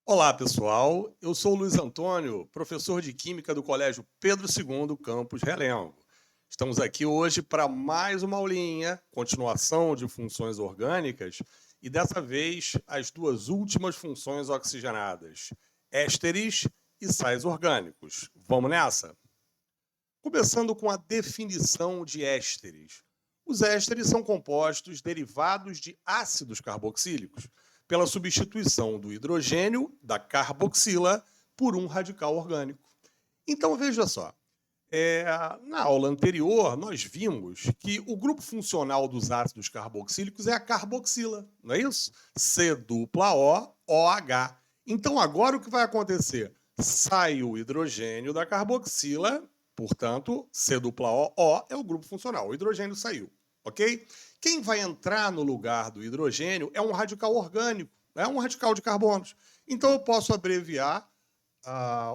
Olá, pessoal. Eu sou o Luiz Antônio, professor de Química do Colégio Pedro II, campus Realengo. Estamos aqui hoje para mais uma aulinha, continuação de funções orgânicas, e dessa vez as duas últimas funções oxigenadas, ésteres e sais orgânicos. Vamos nessa? Começando com a definição de ésteres. Os ésteres são compostos derivados de ácidos carboxílicos, pela substituição do hidrogênio, da carboxila, por um radical orgânico. Então, veja só. é, Na aula anterior, nós vimos que o grupo funcional dos ácidos carboxílicos é a carboxila, não é isso? C dupla O, OH. Então, agora o que vai acontecer? Sai o hidrogênio da carboxila, portanto, C dupla O, O é o grupo funcional. O hidrogênio saiu, ok? Quem vai entrar no lugar do hidrogênio é um radical orgânico, é um radical de carbonos. Então, eu posso abreviar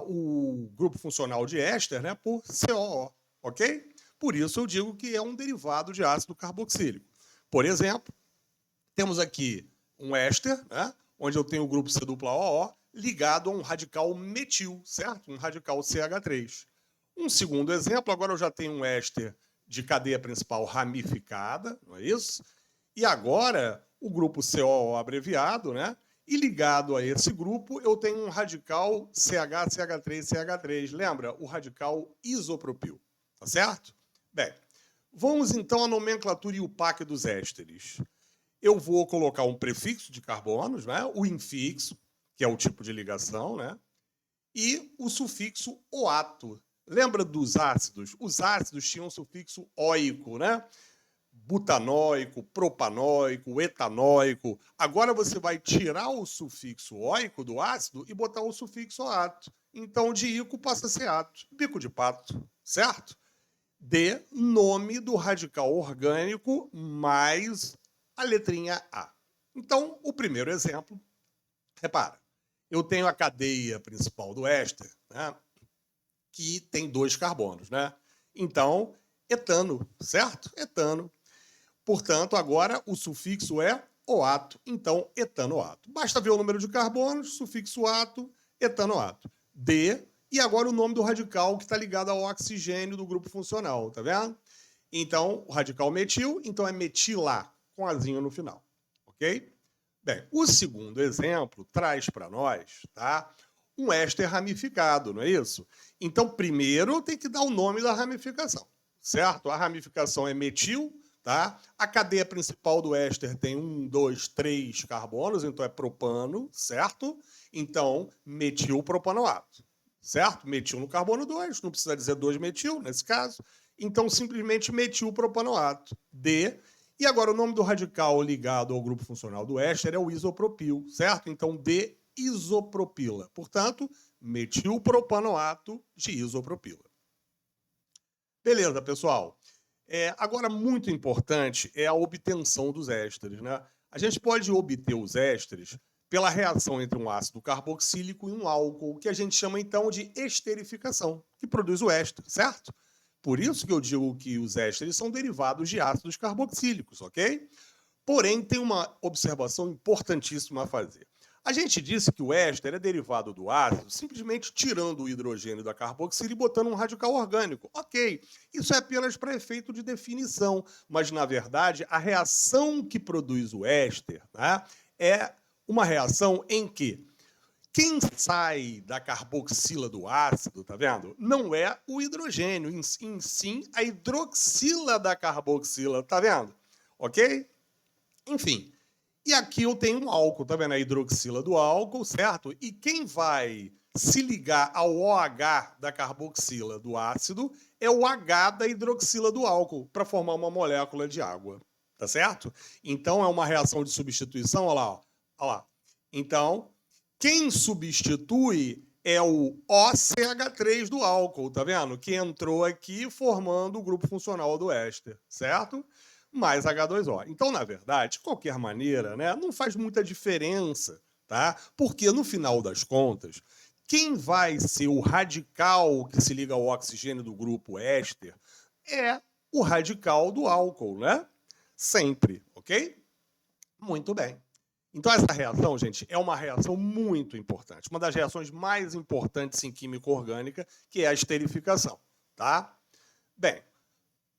o grupo funcional de éster, né, por COO, ok? Por isso eu digo que é um derivado de ácido carboxílico. Por exemplo, temos aqui um éster, né, onde eu tenho o grupo C+OO ligado a um radical metil, certo? Um radical CH3. Um segundo exemplo, agora eu já tenho um éster de cadeia principal ramificada, não é isso? E agora o grupo COO abreviado, né? E ligado a esse grupo, eu tenho um radical CH3CH3. Lembra? O radical isopropil. Tá certo? Bem, vamos então à nomenclatura e o PAC dos ésteres. Eu vou colocar um prefixo de carbonos, né? O infixo, que é o tipo de ligação, né? E o sufixo oato. Lembra dos ácidos? Os ácidos tinham um sufixo oico, né? Butanóico, propanóico, etanóico. Agora você vai tirar o sufixo oico do ácido e botar o sufixo ato. Então, de ico passa a ser ato. Bico de pato, certo? D, nome do radical orgânico mais a letrinha A. Então, o primeiro exemplo, repara, eu tenho a cadeia principal do éster, né, que tem 2 carbonos, né? Então, etano, certo? Etano. Portanto, agora o sufixo é oato, então etanoato. Basta ver o número de carbonos, sufixo ato, etanoato. D, e agora o nome do radical que está ligado ao oxigênio do grupo funcional, tá vendo? Então, o radical metil, então é metila, com azinho no final, ok? Bem, o segundo exemplo traz para nós, tá, um éster ramificado, não é isso? Então, primeiro tem que dar o nome da ramificação, certo? A ramificação é metil, tá? A cadeia principal do éster tem 1, 2, 3 carbonos, então é propano, certo? Então, metilpropanoato, certo? Metil no carbono 2, não precisa dizer 2-metil nesse caso. Então, simplesmente metilpropanoato. D. E agora o nome do radical ligado ao grupo funcional do éster é o isopropil, certo? Então, D-isopropila. Portanto, metilpropanoato de isopropila. Beleza, pessoal. Agora, muito importante é a obtenção dos ésteres, né? A gente pode obter os ésteres pela reação entre um ácido carboxílico e um álcool, que a gente chama então de esterificação, que produz o éster, certo? Por isso que eu digo que os ésteres são derivados de ácidos carboxílicos, ok? Porém, tem uma observação importantíssima a fazer. A gente disse que o éster é derivado do ácido simplesmente tirando o hidrogênio da carboxila e botando um radical orgânico. Ok, isso é apenas para efeito de definição, mas, na verdade, a reação que produz o éster, né, é uma reação em que quem sai da carboxila do ácido, tá vendo? Não é o hidrogênio, em sim a hidroxila da carboxila, tá vendo? Ok? Enfim, e aqui eu tenho um álcool, tá vendo? A hidroxila do álcool, certo? E quem vai se ligar ao OH da carboxila do ácido é o H da hidroxila do álcool, para formar uma molécula de água, tá certo? Então é uma reação de substituição, olha lá, ó. Olha lá. Então, quem substitui é o OCH3 do álcool, tá vendo? Que entrou aqui formando o grupo funcional do éster, certo? Mais H2O. Então, na verdade, de qualquer maneira, né, não faz muita diferença, tá? Porque, no final das contas, quem vai ser o radical que se liga ao oxigênio do grupo éster é o radical do álcool, né? Sempre, ok? Muito bem. Então, essa reação, gente, é uma reação muito importante, uma das reações mais importantes em química orgânica, que é a esterificação, tá? Bem,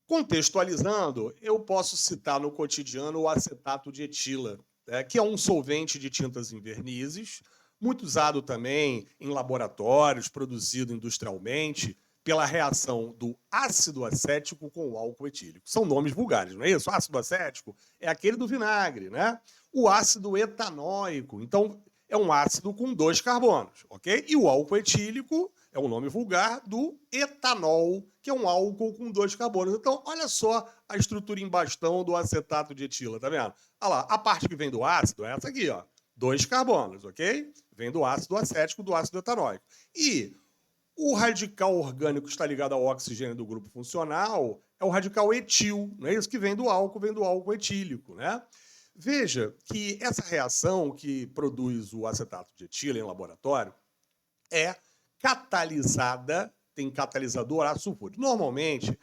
contextualizando, eu posso citar no cotidiano o acetato de etila, né, que é um solvente de tintas em vernizes, muito usado também em laboratórios, produzido industrialmente, pela reação do ácido acético com o álcool etílico. São nomes vulgares, não é isso? O ácido acético é aquele do vinagre, né? O ácido etanóico, então, é um ácido com 2 carbonos, ok? E o álcool etílico é um nome vulgar do etanol, que é um álcool com 2 carbonos. Então, olha só a estrutura em bastão do acetato de etila, tá vendo? Olha lá, a parte que vem do ácido é essa aqui, ó. 2 carbonos, ok? Vem do ácido acético, do ácido etanóico. E o radical orgânico que está ligado ao oxigênio do grupo funcional é o radical etil, não é isso? Que vem do álcool etílico, né? Veja que essa reação que produz o acetato de etila em laboratório é catalisada, tem catalisador ácido sulfúrico. Normalmente,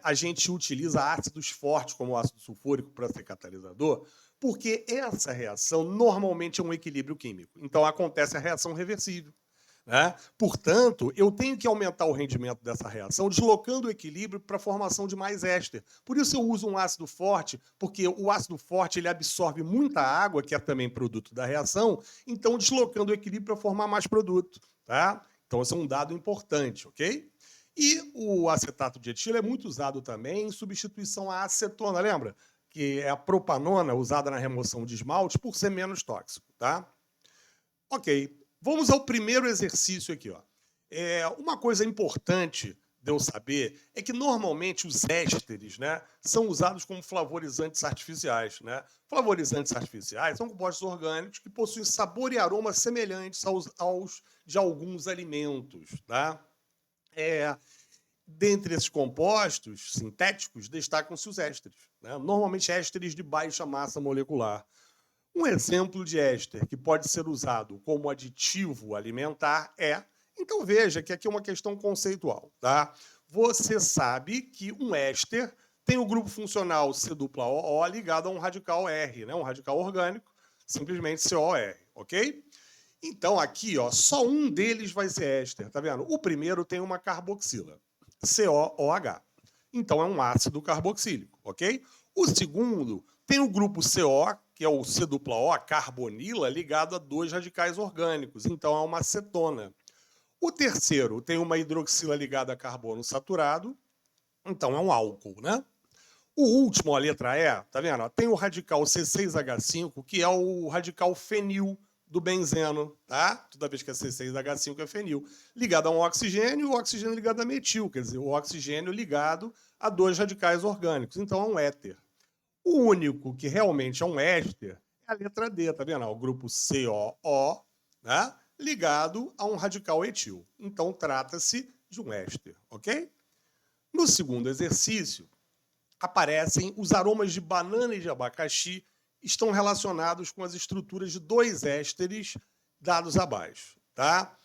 a gente utiliza ácidos fortes, como o ácido sulfúrico, para ser catalisador, porque essa reação normalmente é um equilíbrio químico. Então, acontece a reação reversível, né? Portanto, eu tenho que aumentar o rendimento dessa reação, deslocando o equilíbrio para a formação de mais éster. Por isso eu uso um ácido forte, porque o ácido forte ele absorve muita água, que é também produto da reação, então deslocando o equilíbrio para formar mais produto. Tá? Então, esse é um dado importante, ok? E o acetato de etila é muito usado também em substituição à acetona, lembra? Que é a propanona usada na remoção de esmalte por ser menos tóxico, tá? Ok, vamos ao primeiro exercício aqui, ó. Uma coisa importante de eu saber é que normalmente os ésteres, né, são usados como flavorizantes artificiais, né? Flavorizantes artificiais são compostos orgânicos que possuem sabor e aroma semelhantes aos de alguns alimentos, tá? Dentre esses compostos sintéticos, destacam-se os ésteres, né? Normalmente ésteres de baixa massa molecular. Um exemplo de éster que pode ser usado como aditivo alimentar é... Então veja que aqui é uma questão conceitual, tá? Você sabe que um éster tem o grupo funcional C-O-O ligado a um radical R, né? Um radical orgânico, simplesmente COR, ok? Então aqui, ó, só um deles vai ser éster, tá vendo? O primeiro tem uma carboxila, COOH. Então é um ácido carboxílico, ok? O segundo tem o grupo CO, que é o C-O, a carbonila, ligado a 2 radicais orgânicos. Então é uma acetona. O terceiro tem uma hidroxila ligada a carbono saturado. Então é um álcool, né? O último, a letra E, tá vendo? Tem o radical C6H5, que é o radical fenil do benzeno, tá? Toda vez que é C6H5 é fenil. Ligado a um oxigênio, e o oxigênio ligado a metil, quer dizer, o oxigênio ligado a 2 radicais orgânicos. Então é um éter. O único que realmente é um éster é a letra D, tá vendo? O grupo COO, né? Ligado a um radical etil. Então trata-se de um éster, ok? No segundo exercício, aparecem os aromas de banana e de abacaxi, estão relacionados com as estruturas de 2 ésteres dados abaixo, tá?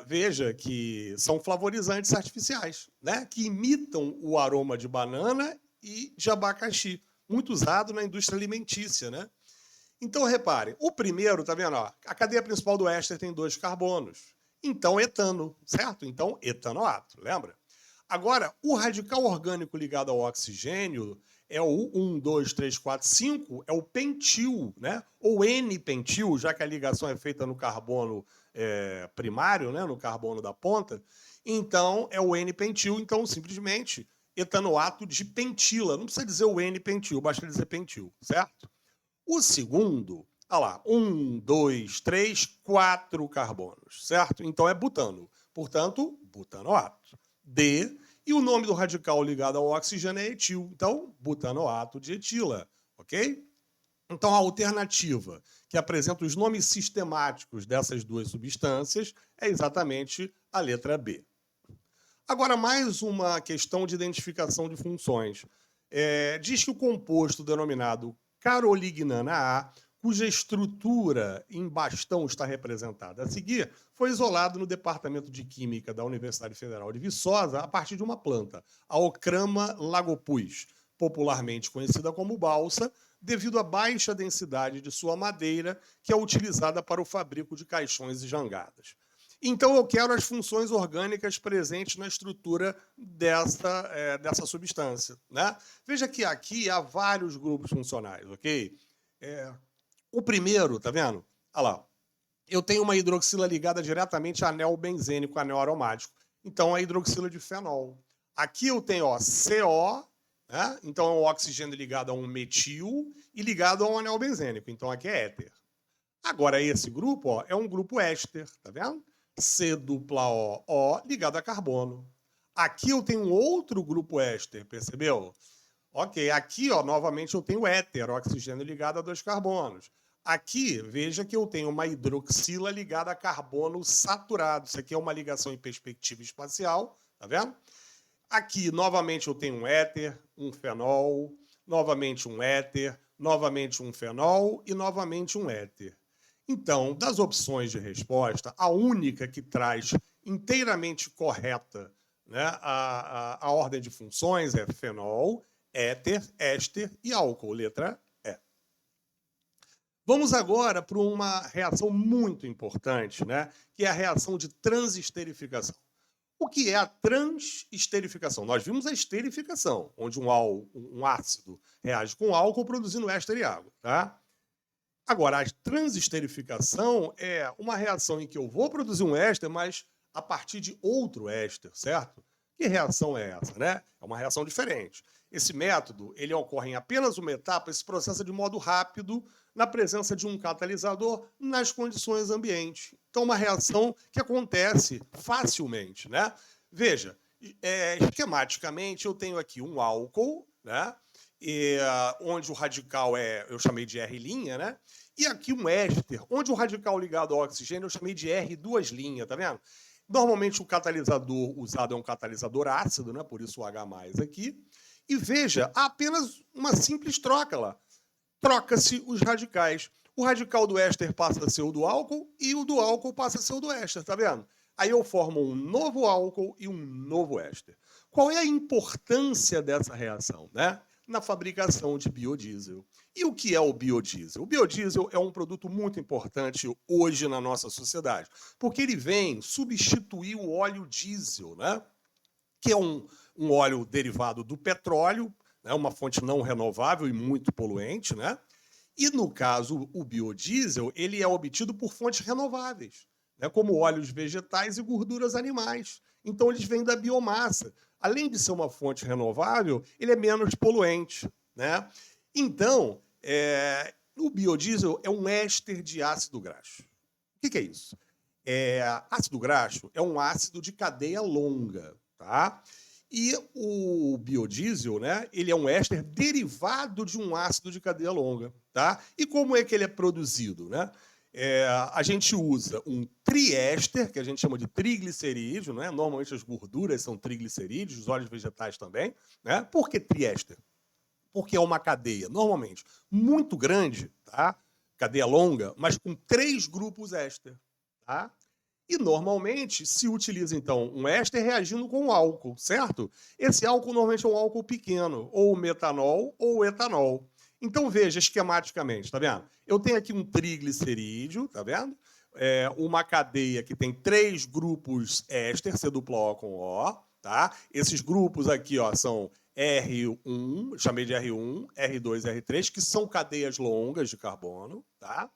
Veja que são flavorizantes artificiais, né? Que imitam o aroma de banana e de abacaxi, muito usado na indústria alimentícia, né? Então, repare, o primeiro, tá vendo? Ó, a cadeia principal do éster tem 2 carbonos. Então, etano, certo? Então, etanoato, lembra? Agora, o radical orgânico ligado ao oxigênio é o 1, 2, 3, 4, 5, é o pentil, né? Ou N-pentil, já que a ligação é feita no carbono primário, né? No carbono da ponta. Então, é o N-pentil, então, simplesmente, etanoato de pentila. Não precisa dizer o N-pentil, basta dizer pentil, certo? O segundo, olha lá, 1, 2, 3, 4 carbonos, certo? Então, é butano. Portanto, butanoato. D, e o nome do radical ligado ao oxigênio é etil. Então, butanoato de etila, ok? Então, a alternativa que apresenta os nomes sistemáticos dessas 2 substâncias é exatamente a letra B. Agora, mais uma questão de identificação de funções. Diz que o composto denominado carolignana A, cuja estrutura em bastão está representada a seguir, foi isolado no Departamento de Química da Universidade Federal de Viçosa a partir de uma planta, a Ochrama lagopus, popularmente conhecida como balsa, devido à baixa densidade de sua madeira, que é utilizada para o fabrico de caixões e jangadas. Então, eu quero as funções orgânicas presentes na estrutura dessa substância, né? Veja que aqui há vários grupos funcionais, ok? O primeiro, tá vendo? Olha lá. Eu tenho uma hidroxila ligada diretamente a anel benzênico, anel aromático. Então, a hidroxila de fenol. Aqui eu tenho CO, né? Então é um oxigênio ligado a um metil e ligado a um anel benzênico. Então, aqui é éter. Agora, esse grupo ó, é um grupo éster, tá vendo? C-O-O ligado a carbono. Aqui eu tenho outro grupo éster, percebeu? Ok, aqui, ó, novamente, eu tenho éter, oxigênio ligado a 2 carbonos. Aqui, veja que eu tenho uma hidroxila ligada a carbono saturado. Isso aqui é uma ligação em perspectiva espacial, tá vendo? Aqui, novamente, eu tenho um éter, um fenol, novamente um éter, novamente um fenol e novamente um éter. Então, das opções de resposta, a única que traz inteiramente correta, né, a ordem de funções é fenol, éter, éster e álcool, letra E. Vamos agora para uma reação muito importante, né, que é a reação de transesterificação. O que é a transesterificação? Nós vimos a esterificação, onde um ácido reage com álcool produzindo éster e água. Tá? Agora, a transesterificação é uma reação em que eu vou produzir um éster, mas a partir de outro éster, certo? Que reação é essa, né? É uma reação diferente. Esse método, ele ocorre em apenas uma etapa, esse processo é de modo rápido, na presença de um catalisador, nas condições ambientes. Então, uma reação que acontece facilmente, né? Veja, esquematicamente, eu tenho aqui um álcool, né? Onde o radical eu chamei de R', né? E aqui um éster, onde o radical ligado ao oxigênio eu chamei de R2', tá vendo? Normalmente o catalisador usado é um catalisador ácido, né? Por isso o H+ aqui. E veja, há apenas uma simples troca lá. Troca-se os radicais. O radical do éster passa a ser o do álcool e o do álcool passa a ser o do éster, tá vendo? Aí eu formo um novo álcool e um novo éster. Qual é a importância dessa reação, né? Na fabricação de biodiesel. E o que é o biodiesel? O biodiesel é um produto muito importante hoje na nossa sociedade, porque ele vem substituir o óleo diesel, né? Que é um óleo derivado do petróleo, né? Uma fonte não renovável e muito poluente, né? E, no caso, o biodiesel ele é obtido por fontes renováveis, né? Como óleos vegetais e gorduras animais. Então, eles vêm da biomassa. Além de ser uma fonte renovável, ele é menos poluente, né? Então, o biodiesel é um éster de ácido graxo. O que é isso? Ácido graxo é um ácido de cadeia longa, tá? E o biodiesel, né, ele é um éster derivado de um ácido de cadeia longa, tá? E como é que ele é produzido, né? A gente usa um triéster, que a gente chama de triglicerídeo, né? Normalmente as gorduras são triglicerídeos, os óleos vegetais também, né? Por que triéster? Porque é uma cadeia, normalmente, muito grande, tá? Cadeia longa, mas com 3 grupos éster, tá? E, normalmente, se utiliza, então, um éster reagindo com um álcool, certo? Esse álcool, normalmente, é um álcool pequeno, ou metanol ou etanol. Então, veja, esquematicamente, tá vendo? Eu tenho aqui um triglicerídeo, tá vendo? Uma cadeia que tem 3 grupos éster, C-O com O, tá? Esses grupos aqui, ó, são R1, chamei de R1, R2, R3, que são cadeias longas de carbono, tá?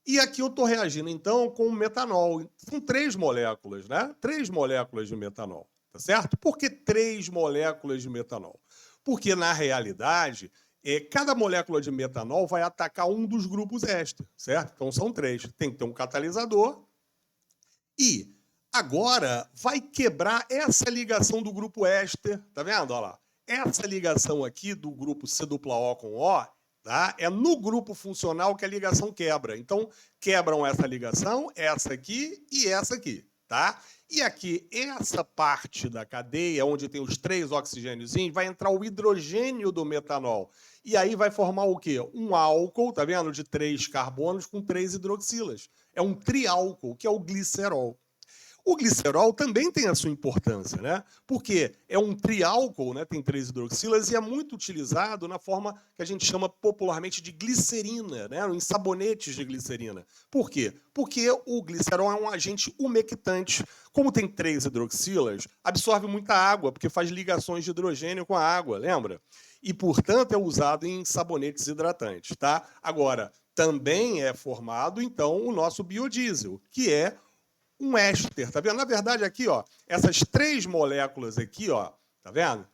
E aqui eu estou reagindo, então, com o metanol. São 3 moléculas, né? 3 moléculas de metanol, tá certo? Por que 3 moléculas de metanol? Porque, na realidade, cada molécula de metanol vai atacar um dos grupos éster, certo? Então, são 3. Tem que ter um catalisador. E agora vai quebrar essa ligação do grupo éster, tá vendo? Olha lá. Essa ligação aqui do grupo C-O com O, tá? É no grupo funcional que a ligação quebra. Então, quebram essa ligação, essa aqui e essa aqui, tá? E aqui, essa parte da cadeia, onde tem os 3 oxigênios, vai entrar o hidrogênio do metanol. E aí vai formar o quê? Um álcool, tá vendo? De 3 carbonos com 3 hidroxilas. É um triálcool, que é o glicerol. O glicerol também tem a sua importância, né? Porque é um triálcool, né? Tem 3 hidroxilas e é muito utilizado na forma que a gente chama popularmente de glicerina, né? Em sabonetes de glicerina. Por quê? Porque o glicerol é um agente umectante. Como tem 3 hidroxilas, absorve muita água, porque faz ligações de hidrogênio com a água, lembra? E, portanto, é usado em sabonetes hidratantes, tá? Agora, também é formado, então, o nosso biodiesel, que é um éster, tá vendo? Na verdade, aqui, ó, essas 3 moléculas aqui, ó, tá vendo?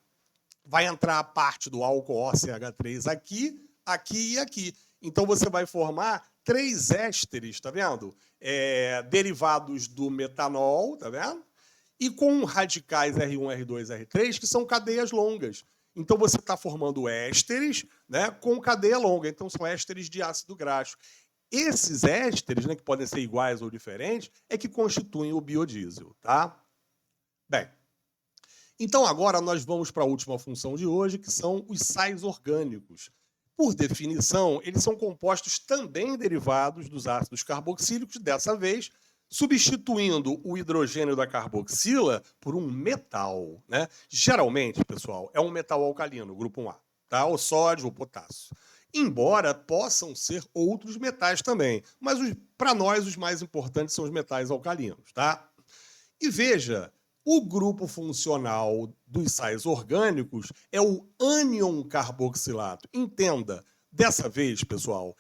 Vai entrar a parte do álcool OCH3 aqui, aqui e aqui. Então, você vai formar 3 ésteres, tá vendo? Derivados do metanol, tá vendo? E com radicais R1, R2, R3, que são cadeias longas. Então, você está formando ésteres, né, com cadeia longa. Então, são ésteres de ácido graxo. Esses ésteres, né, que podem ser iguais ou diferentes, é que constituem o biodiesel, tá? Bem, então agora nós vamos para a última função de hoje, que são os sais orgânicos. Por definição, eles são compostos também derivados dos ácidos carboxílicos, dessa vez substituindo o hidrogênio da carboxila por um metal, né? Geralmente, pessoal, é um metal alcalino, grupo 1A, tá? O sódio ou potássio. Embora possam ser outros metais também, mas para nós os mais importantes são os metais alcalinos, tá? E veja, o grupo funcional dos sais orgânicos é o ânion carboxilato. Entenda, dessa vez, pessoal,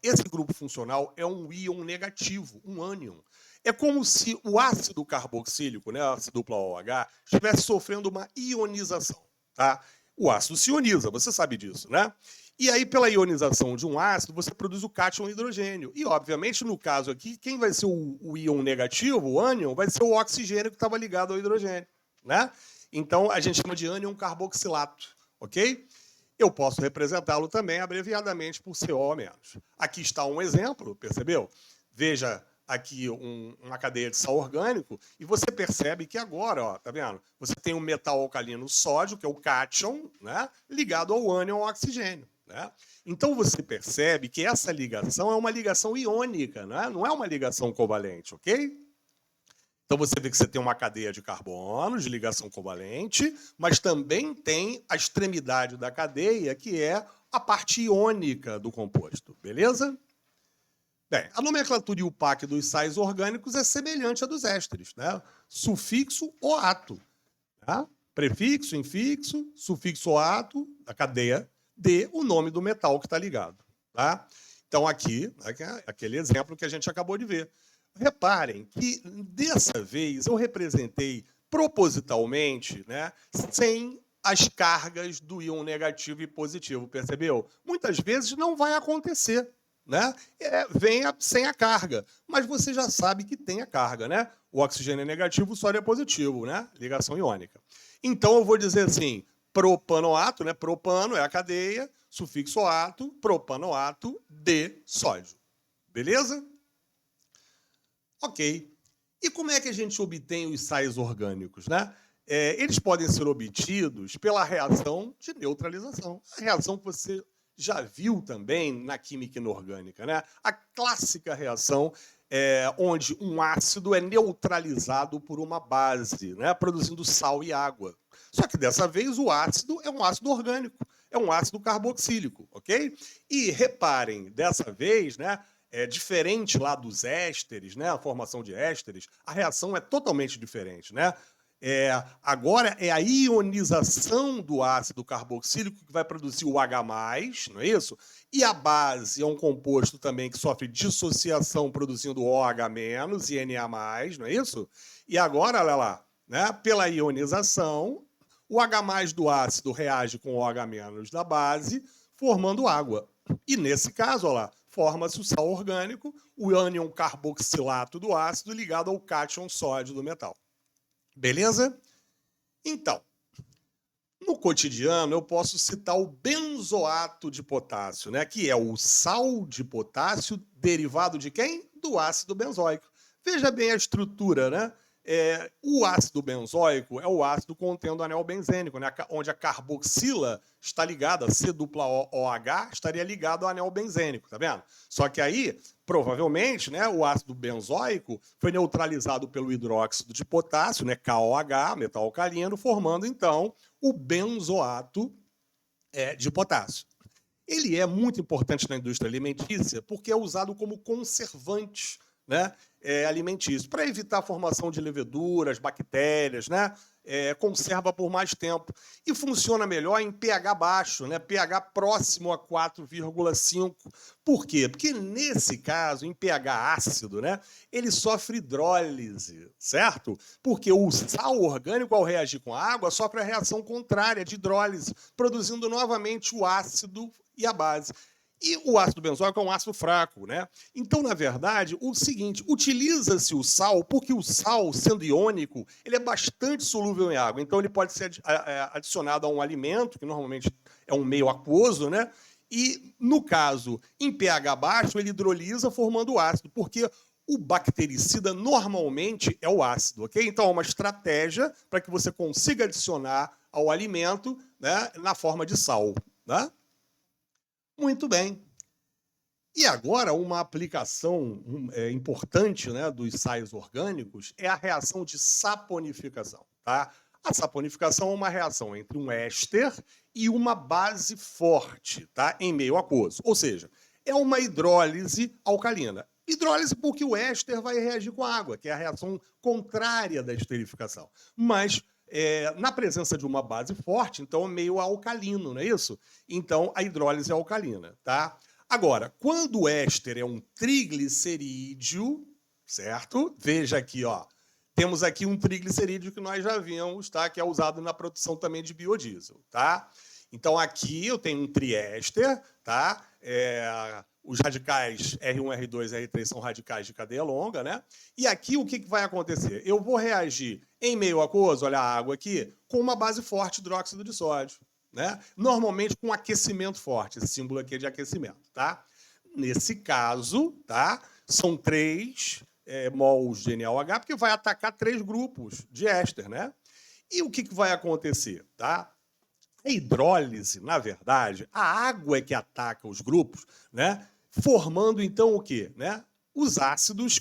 esse grupo funcional é um íon negativo, um ânion. É como se o ácido carboxílico, né, ácido OH, estivesse sofrendo uma ionização, tá? O ácido se ioniza, você sabe disso, né? E aí, pela ionização de um ácido, você produz o cátion hidrogênio. E, obviamente, no caso aqui, quem vai ser o íon negativo, o ânion, vai ser o oxigênio que estava ligado ao hidrogênio, né? Então, a gente chama de ânion carboxilato, ok? Eu posso representá-lo também abreviadamente por CO-. Aqui está um exemplo, percebeu? Veja aqui uma cadeia de sal orgânico e você percebe que agora, ó, tá vendo? Você tem um metal alcalino sódio, que é o cátion, né, ligado ao ânion ao oxigênio. Né? Então você percebe que essa ligação é uma ligação iônica, né? Não é uma ligação covalente, ok? Então você vê que você tem uma cadeia de carbono, de ligação covalente, mas também tem a extremidade da cadeia, que é a parte iônica do composto, beleza? Bem, a nomenclatura IUPAC dos sais orgânicos é semelhante à dos ésteres, né? Sufixo OATO, tá? Prefixo, infixo, sufixo OATO, da cadeia, de o nome do metal que está ligado. Tá? Então, aqui, aquele exemplo que a gente acabou de ver. Reparem que, dessa vez, eu representei propositalmente, né, sem as cargas do íon negativo e positivo, percebeu? Muitas vezes não vai acontecer, né? Sem a carga, mas você já sabe que tem a carga, né? O oxigênio é negativo, o sódio é positivo, né? Ligação iônica. Então, eu vou dizer assim, propanoato, né? Propano é a cadeia, sufixo ato, propanoato de sódio. Beleza? Ok. E como é que a gente obtém os sais orgânicos, né? Eles podem ser obtidos pela reação de neutralização. A reação que você já viu também na química inorgânica, né? A clássica reação onde um ácido é neutralizado por uma base, né? Produzindo sal e água. Só que dessa vez o ácido é um ácido orgânico, é um ácido carboxílico, ok? E reparem, dessa vez, né? Diferente lá dos ésteres, né? A formação de ésteres, a reação é totalmente diferente, né? Agora é a ionização do ácido carboxílico que vai produzir o H+, não é isso? E a base é um composto também que sofre dissociação produzindo OH- e Na+, não é isso? E agora, olha lá, né? Pela ionização, o H+ do ácido reage com o OH- da base, formando água. E nesse caso, olha lá, forma-se o sal orgânico, o ânion carboxilato do ácido ligado ao cátion sódio do metal. Beleza? Então, no cotidiano, eu posso citar o benzoato de potássio, né? Que é o sal de potássio derivado de quem? Do ácido benzoico. Veja bem a estrutura, né? O ácido benzoico é o ácido contendo anel benzênico, né? Onde a carboxila está ligada, C-OH, estaria ligado ao anel benzênico, tá vendo? Só que aí, provavelmente, né, o ácido benzoico foi neutralizado pelo hidróxido de potássio, né, KOH, metal alcalino, formando, então, o benzoato de potássio. Ele é muito importante na indústria alimentícia porque é usado como conservante, né, alimentício, para evitar a formação de leveduras, bactérias, né, conserva por mais tempo. E funciona melhor em pH baixo, né, pH próximo a 4,5. Por quê? Porque, nesse caso, em pH ácido, né, ele sofre hidrólise, certo? Porque o sal orgânico, ao reagir com a água, sofre a reação contrária de hidrólise, produzindo novamente o ácido e a base. E o ácido benzoico é um ácido fraco, né? Então, na verdade, o seguinte, utiliza-se o sal, porque o sal, sendo iônico, ele é bastante solúvel em água. Então, ele pode ser adicionado a um alimento, que normalmente é um meio aquoso, né? E, no caso, em pH baixo, ele hidrolisa formando o ácido, porque o bactericida normalmente é o ácido, ok? Então, é uma estratégia para que você consiga adicionar ao alimento, né, na forma de sal, né? Muito bem. E agora, uma aplicação importante, né, dos sais orgânicos é a reação de saponificação. Tá? A saponificação é uma reação entre um éster e uma base forte, tá, em meio aquoso. Ou seja, é uma hidrólise alcalina. Hidrólise porque o éster vai reagir com a água, que é a reação contrária da esterificação. Mas na presença de uma base forte, então é meio alcalino, não é isso? Então, a hidrólise é alcalina, tá? Agora, quando o éster é um triglicerídeo, certo? Veja aqui, ó. Temos aqui um triglicerídeo que nós já vimos, tá? Que é usado na produção também de biodiesel, tá? Então, aqui eu tenho um triéster, tá? Os radicais R1, R2 e R3 são radicais de cadeia longa, né? E aqui o que vai acontecer? Eu vou reagir em meio aquoso, olha a água aqui, com uma base forte, hidróxido de sódio, né? Normalmente com aquecimento forte, esse símbolo aqui é de aquecimento, tá? Nesse caso, tá? São 3 mols de NaOH, porque vai atacar 3 grupos de éster, né? E o que vai acontecer, tá? A hidrólise, na verdade, a água é que ataca os grupos, né? Formando, então, o quê? Né? Os ácidos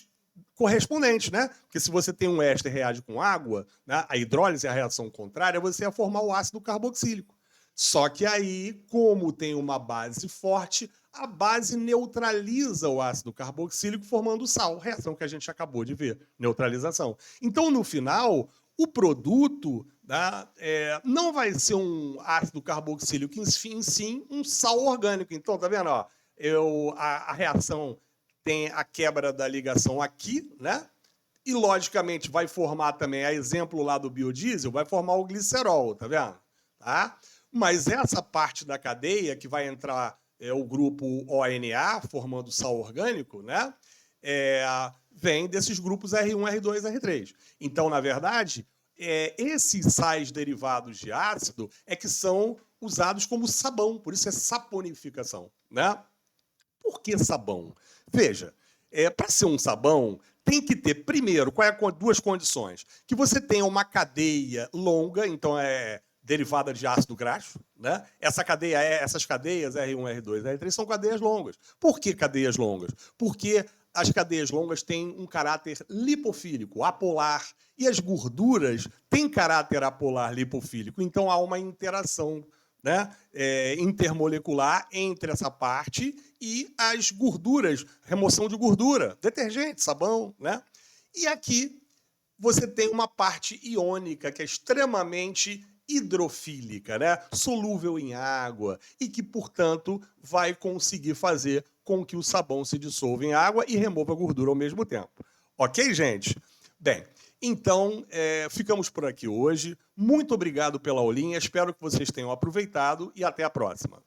correspondentes, né? Porque se você tem um éster que reage com água, né? A hidrólise é a reação contrária, você ia formar o ácido carboxílico. Só que aí, como tem uma base forte, a base neutraliza o ácido carboxílico, formando o sal, reação que a gente acabou de ver, neutralização. Então, no final, o produto, né, não vai ser um ácido carboxílico, em sim um sal orgânico. Então, tá vendo? Ó, a reação tem a quebra da ligação aqui, né? E, logicamente, vai formar também, a exemplo lá do biodiesel, vai formar o glicerol, tá vendo? Tá? Mas essa parte da cadeia, que vai entrar o grupo ONA, formando sal orgânico, né? Vem desses grupos R1, R2 e R3. Então, na verdade, esses sais derivados de ácido é que são usados como sabão, por isso é saponificação, né? Por que sabão? Veja, para ser um sabão, tem que ter, primeiro, duas condições. Que você tenha uma cadeia longa, então derivada de ácido graxo, né? Essas cadeias, R1, R2, R3, são cadeias longas. Por que cadeias longas? Porque as cadeias longas têm um caráter lipofílico, apolar, e as gorduras têm caráter apolar lipofílico. Então, há uma interação, né, intermolecular entre essa parte e as gorduras, remoção de gordura, detergente, sabão, né? E aqui você tem uma parte iônica que é extremamente hidrofílica, né? Solúvel em água e que, portanto, vai conseguir fazer com que o sabão se dissolva em água e remova a gordura ao mesmo tempo. Ok, gente? Bem, então, ficamos por aqui hoje. Muito obrigado pela aulinha, espero que vocês tenham aproveitado e até a próxima.